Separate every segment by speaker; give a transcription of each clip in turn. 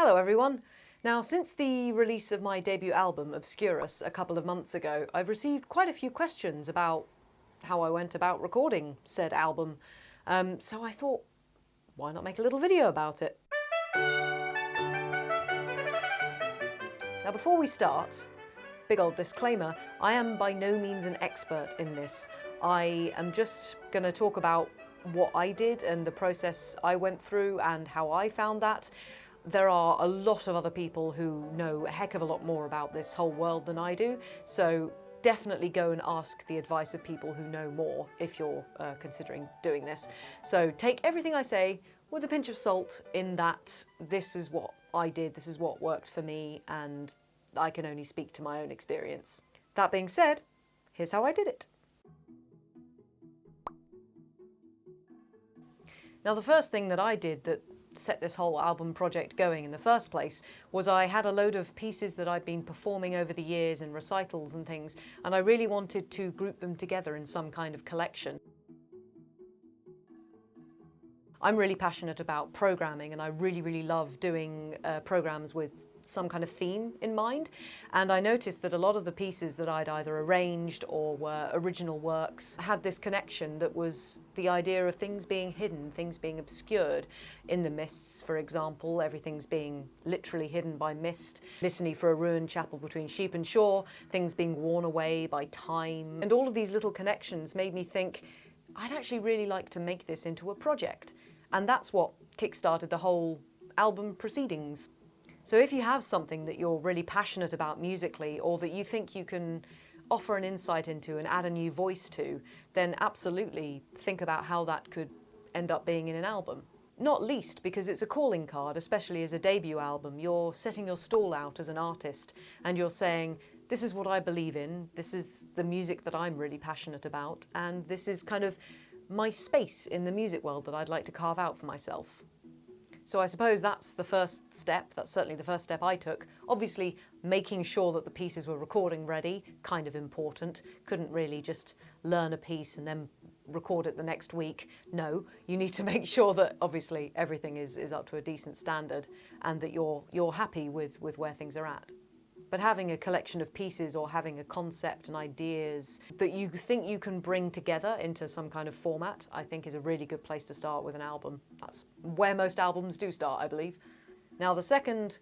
Speaker 1: Hello everyone! Now, since the release of my debut album, Obscurus, a couple of months ago, I've received quite a few questions about how I went about recording said album. So I thought, why not make a little video about it? Now, before we start, big old disclaimer, I am by no means an expert in this. I am just going to talk about what I did and the process I went through and how I found that. There are a lot of other people who know a heck of a lot more about this whole world than I do, so definitely go and ask the advice of people who know more if you're considering doing this. So take everything I say with a pinch of salt, in that this is what I did, this is what worked for me, and I can only speak to my own experience. That being said, here's how I did it. Now, the first thing that I did that set this whole album project going in the first place was I had a load of pieces that I'd been performing over the years in recitals and things, and I really wanted to group them together in some kind of collection. I'm really passionate about programming, and I really love doing programs with some kind of theme in mind, and I noticed that a lot of the pieces that I'd either arranged or were original works had this connection that was the idea of things being hidden, things being obscured. In the mists, for example, everything's being literally hidden by mist. Litany for a ruined chapel between sheep and shore, things being worn away by time. And all of these little connections made me think, I'd actually really like to make this into a project. And that's what kickstarted the whole album proceedings. So if you have something that you're really passionate about musically, or that you think you can offer an insight into and add a new voice to, then absolutely think about how that could end up being in an album. Not least because it's a calling card, especially as a debut album. You're setting your stall out as an artist, and you're saying, this is what I believe in, this is the music that I'm really passionate about, and this is kind of my space in the music world that I'd like to carve out for myself. So I suppose that's the first step, that's certainly the first step I took. Obviously, making sure that the pieces were recording ready, kind of important. Couldn't really just learn a piece and then record it the next week. No, you need to make sure that obviously everything is up to a decent standard and that you're happy with where things are at. But having a collection of pieces or having a concept and ideas that you think you can bring together into some kind of format, I think is a really good place to start with an album. That's where most albums do start, I believe. Now, the second,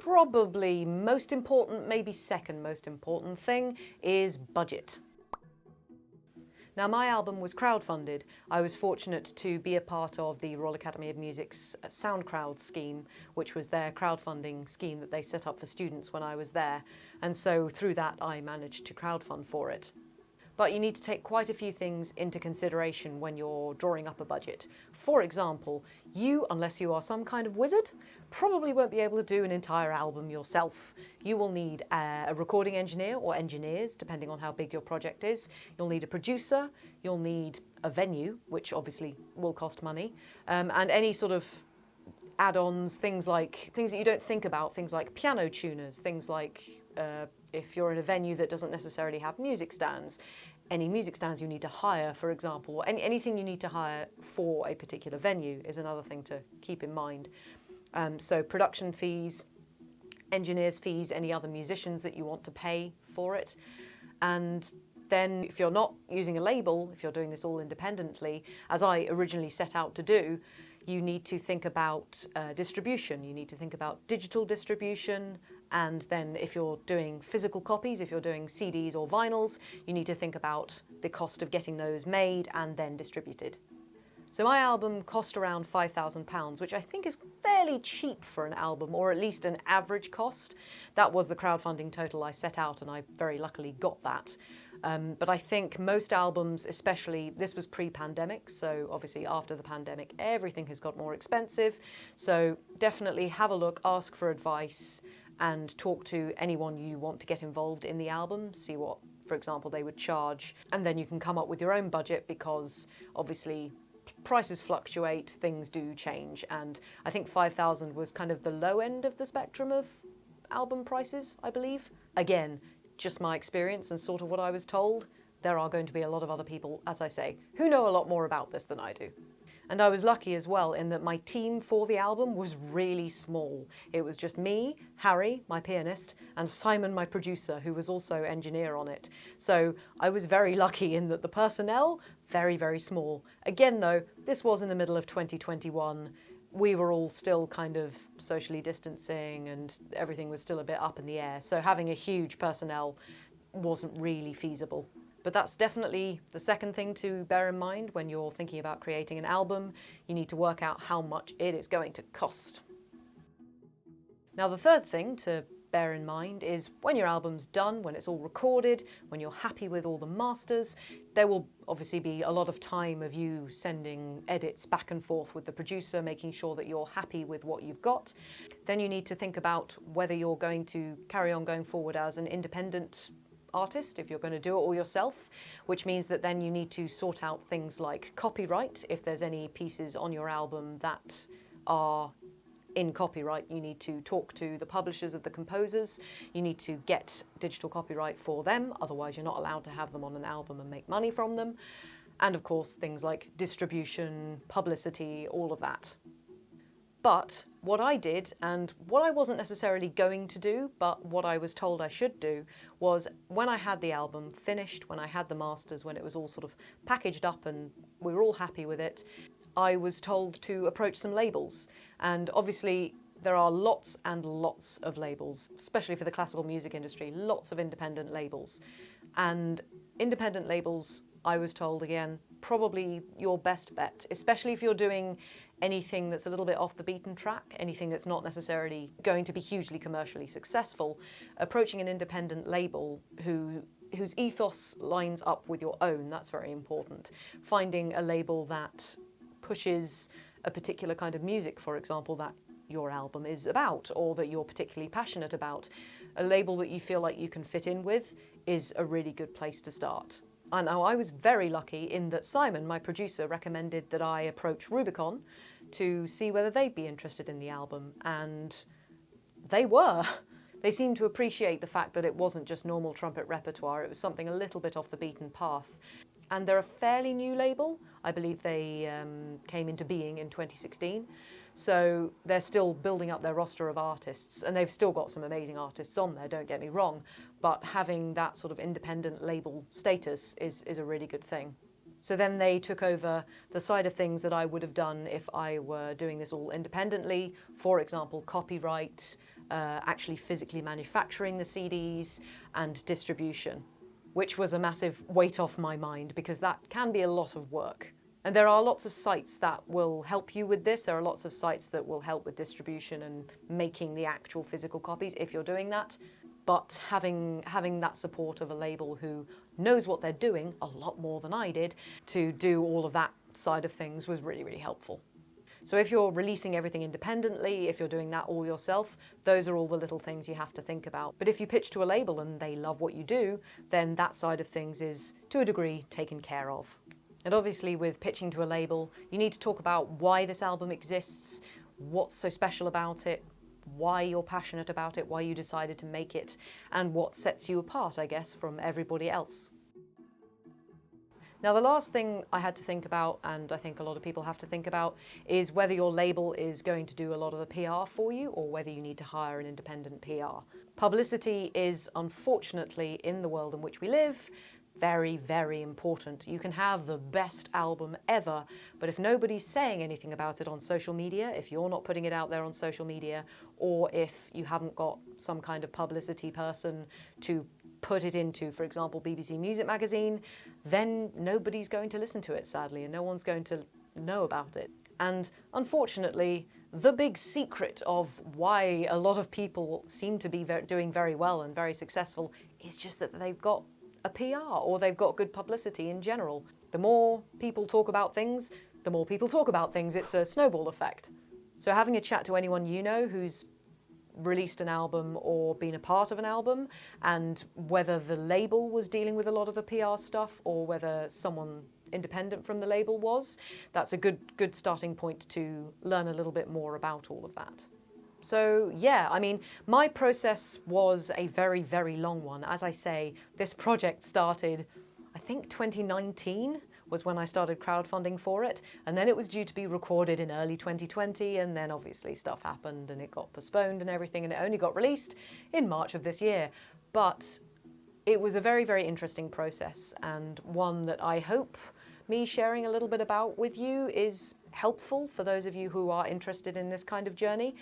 Speaker 1: probably most important, maybe second most important thing is budget. Now, my album was crowdfunded. I was fortunate to be a part of the Royal Academy of Music's SoundCrowd scheme, which was their crowdfunding scheme that they set up for students when I was there. And so through that, I managed to crowdfund for it. But you need to take quite a few things into consideration when you're drawing up a budget. For example, you, unless you are some kind of wizard, probably won't be able to do an entire album yourself. You will need a recording engineer or engineers, depending on how big your project is. You'll need a producer, you'll need a venue, which obviously will cost money, and any sort of add-ons, things that you don't think about, things like piano tuners, things like if you're in a venue that doesn't necessarily have music stands, any music stands you need to hire, for example, or anything you need to hire for a particular venue is another thing to keep in mind. So production fees, engineers' fees, any other musicians that you want to pay for it. And then if you're not using a label, if you're doing this all independently, as I originally set out to do, you need to think about distribution. You need to think about digital distribution. And then if you're doing physical copies, if you're doing CDs or vinyls, you need to think about the cost of getting those made and then distributed. So my album cost around £5,000, which I think is fairly cheap for an album, or at least an average cost. That was the crowdfunding total I set out, and I very luckily got that. But I think most albums, especially, this was pre-pandemic, so obviously after the pandemic, everything has got more expensive. So definitely have a look, ask for advice, and talk to anyone you want to get involved in the album, see what, for example, they would charge. And then you can come up with your own budget, because obviously prices fluctuate, things do change, and I think 5,000 was kind of the low end of the spectrum of album prices, I believe. Again, just my experience and sort of what I was told. There are going to be a lot of other people, as I say, who know a lot more about this than I do. And I was lucky as well in that my team for the album was really small. It was just me, Harry, my pianist, and Simon, my producer, who was also engineer on it. So I was very lucky in that the personnel, very, very small. Again though, this was in the middle of 2021. We were all still kind of socially distancing and everything was still a bit up in the air. So having a huge personnel wasn't really feasible. But that's definitely the second thing to bear in mind when you're thinking about creating an album. You need to work out how much it is going to cost. Now the third thing to bear in mind is when your album's done, when it's all recorded, when you're happy with all the masters, there will obviously be a lot of time of you sending edits back and forth with the producer, making sure that you're happy with what you've got. Then you need to think about whether you're going to carry on going forward as an independent artist, if you're going to do it all yourself, which means that then you need to sort out things like copyright. If there's any pieces on your album that are in copyright, you need to talk to the publishers of the composers. You need to get digital copyright for them, otherwise you're not allowed to have them on an album and make money from them. And of course things like distribution, publicity, all of that. But what I did, and what I wasn't necessarily going to do, but what I was told I should do, was when I had the album finished, when I had the masters, when it was all sort of packaged up and we were all happy with it, I was told to approach some labels. And obviously there are lots and lots of labels, especially for the classical music industry, lots of independent labels. And independent labels, I was told again, probably your best bet, especially if you're doing anything that's a little bit off the beaten track, anything that's not necessarily going to be hugely commercially successful. Approaching an independent label whose ethos lines up with your own, that's very important. Finding a label that pushes a particular kind of music, for example, that your album is about or that you're particularly passionate about. A label that you feel like you can fit in with is a really good place to start. And now I was very lucky in that Simon, my producer, recommended that I approach Rubicon to see whether they'd be interested in the album, and they were. They seemed to appreciate the fact that it wasn't just normal trumpet repertoire, it was something a little bit off the beaten path. And they're a fairly new label. I believe they came into being in 2016. So they're still building up their roster of artists, and they've still got some amazing artists on there, don't get me wrong, but having that sort of independent label status is a really good thing. So then they took over the side of things that I would have done if I were doing this all independently. For example, copyright, actually physically manufacturing the CDs, and distribution, which was a massive weight off my mind because that can be a lot of work. And there are lots of sites that will help you with this. There are lots of sites that will help with distribution and making the actual physical copies if you're doing that. But having that support of a label who knows what they're doing a lot more than I did to do all of that side of things was really, really helpful. So if you're releasing everything independently, if you're doing that all yourself, those are all the little things you have to think about. But if you pitch to a label and they love what you do, then that side of things is, to a degree, taken care of. And obviously with pitching to a label, you need to talk about why this album exists, what's so special about it, why you're passionate about it, why you decided to make it, and what sets you apart, I guess, from everybody else. Now the last thing I had to think about, and I think a lot of people have to think about, is whether your label is going to do a lot of the PR for you or whether you need to hire an independent PR. Publicity is, unfortunately, in the world in which we live, very, very important. You can have the best album ever, but if nobody's saying anything about it on social media, if you're not putting it out there on social media, or if you haven't got some kind of publicity person to put it into, for example, BBC Music Magazine, then nobody's going to listen to it, sadly, and no one's going to know about it. And unfortunately, the big secret of why a lot of people seem to be doing very well and very successful is just that they've got a PR or they've got good publicity in general. The more people talk about things, the more people talk about things. It's a snowball effect. So having a chat to anyone you know who's released an album or been a part of an album, and whether the label was dealing with a lot of the PR stuff or whether someone independent from the label was, that's a good starting point to learn a little bit more about all of that. So yeah, I mean, my process was a very, very long one. As I say, this project started, I think 2019, was when I started crowdfunding for it, and then it was due to be recorded in early 2020, and then obviously stuff happened and it got postponed and everything, and it only got released in March of this year. But it was a very, very interesting process, and one that I hope me sharing a little bit about with you is helpful for those of you who are interested in this kind of journey.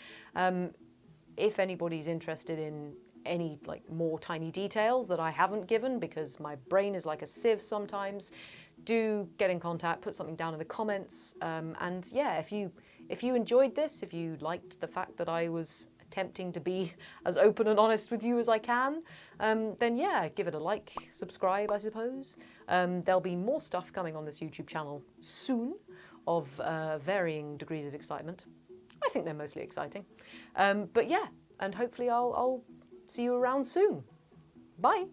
Speaker 1: If anybody's interested in any more tiny details that I haven't given, because my brain is like a sieve sometimes, do get in contact, put something down in the comments, and yeah, if you enjoyed this, if you liked the fact that I was attempting to be as open and honest with you as I can, then yeah, give it a like, subscribe, I suppose. There'll be more stuff coming on this YouTube channel soon of varying degrees of excitement. I think they're mostly exciting. But yeah, and hopefully I'll see you around soon. Bye.